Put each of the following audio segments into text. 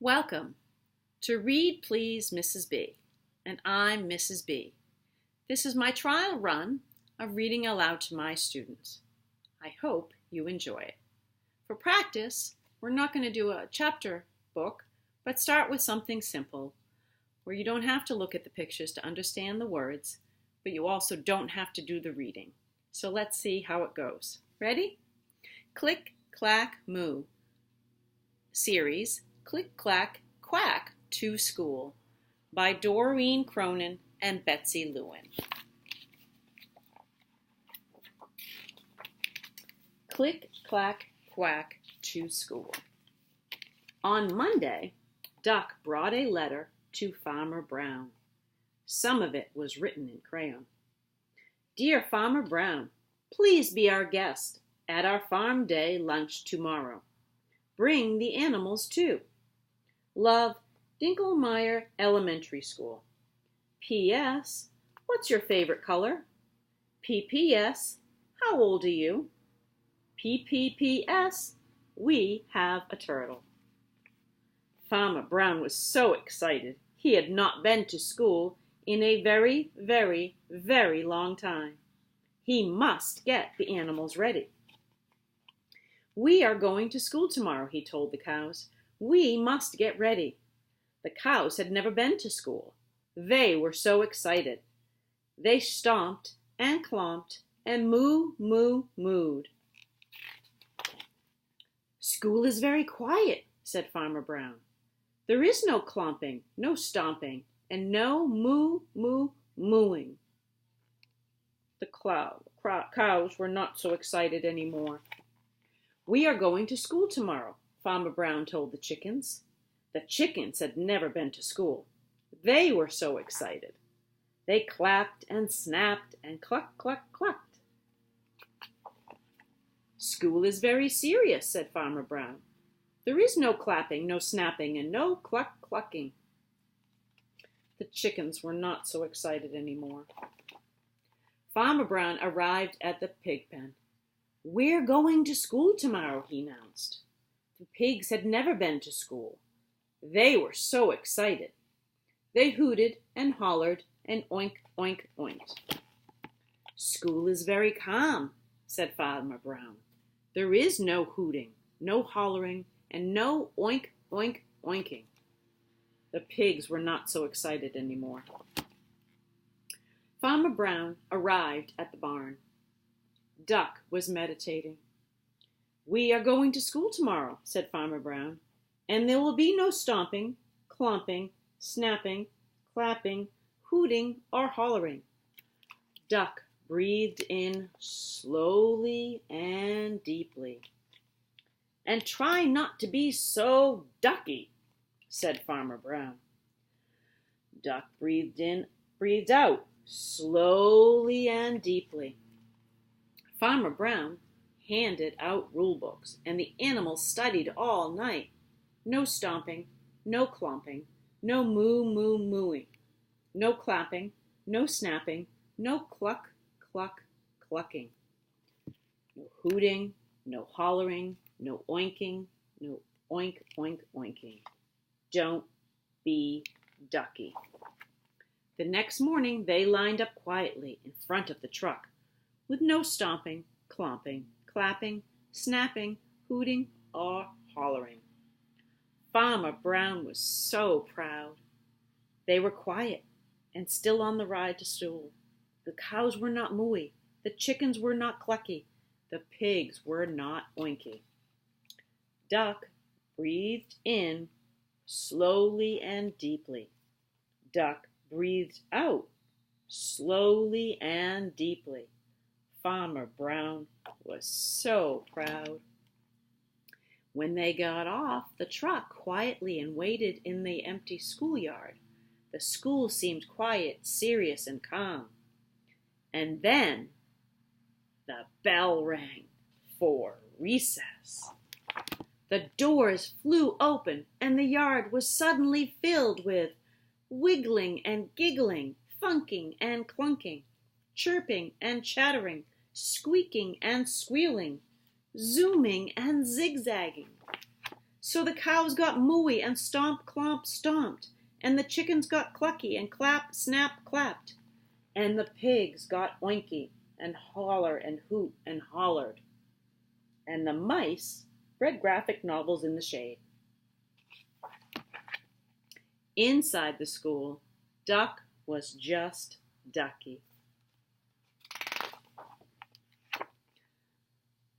Welcome to Read Please Mrs. B, and I'm Mrs. B. This is my trial run of reading aloud to my students. I hope you enjoy it. For practice, we're not going to do a chapter book, but start with something simple where you don't have to look at the pictures to understand the words, but you also don't have to do the reading. So let's see how it goes. Ready? Click, Clack, Moo series, Click, Clack, Quack to School by Doreen Cronin and Betsy Lewin. Click, Clack, Quack to School. On Monday, Duck brought a letter to Farmer Brown. Some of it was written in crayon. Dear Farmer Brown, please be our guest at our farm day lunch tomorrow. Bring the animals too. Love, Dinkelmeyer Elementary School. P.S. What's your favorite color? P.P.S. How old are you? P.P.P.S. We have a turtle. Farmer Brown was so excited. He had not been to school in a very, very, very long time. He must get the animals ready. We are going to school tomorrow, he told the cows. We must get ready. The cows had never been to school. They were so excited. They stomped and clomped and mooed. School is very quiet, said Farmer Brown. There is no clomping, no stomping, and no mooing. The cows were not so excited anymore. We are going to school tomorrow, Farmer Brown told the chickens. The chickens had never been to school. They were so excited. They clapped and snapped and cluck, cluck, clucked. School is very serious, said Farmer Brown. There is no clapping, no snapping, and no cluck, clucking. The chickens were not so excited anymore. Farmer Brown arrived at the pig pen. We're going to school tomorrow, he announced. The pigs had never been to school. They were so excited. They hooted and hollered and oink, oink, oinked. School is very calm, said Farmer Brown. There is no hooting, no hollering, and no oink, oink, oinking. The pigs were not so excited anymore. Farmer Brown arrived at the barn. Duck was meditating. We are going to school tomorrow, said Farmer Brown, and there will be no stomping, clomping, snapping, clapping, hooting, or hollering. Duck breathed in slowly and deeply. And try not to be so ducky, said Farmer Brown. Duck breathed in, breathed out, slowly and deeply. Farmer Brown handed out rule books, and the animals studied all night. No stomping, no clomping, no mooing, no clapping, no snapping, no cluck, cluck, clucking. No hooting, no hollering, no oinking, no oink, oink, oinking. Don't be ducky. The next morning they lined up quietly in front of the truck, with no stomping, clomping, clapping, snapping, hooting, or hollering. Farmer Brown was so proud. They were quiet and still on the ride to school. The cows were not mooey. The chickens were not clucky. The pigs were not oinky. Duck breathed in slowly and deeply. Duck breathed out slowly and deeply. Farmer Brown was so proud. When they got off the truck quietly and waited in the empty schoolyard, the school seemed quiet, serious, and calm. And then the bell rang for recess. The doors flew open, and the yard was suddenly filled with wiggling and giggling, funking and clunking, chirping and chattering, squeaking and squealing, zooming and zigzagging. So the cows got mooey and stomp, clomp, stomped, and the chickens got clucky and clap, snap, clapped, and the pigs got oinky and holler and hoot and hollered, and the mice read graphic novels in the shade. Inside the school, Duck was just Ducky.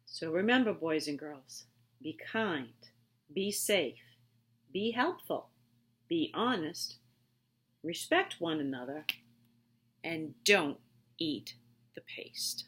So remember, boys and girls, be kind, be safe, be helpful, be honest, respect one another, and don't eat the paste.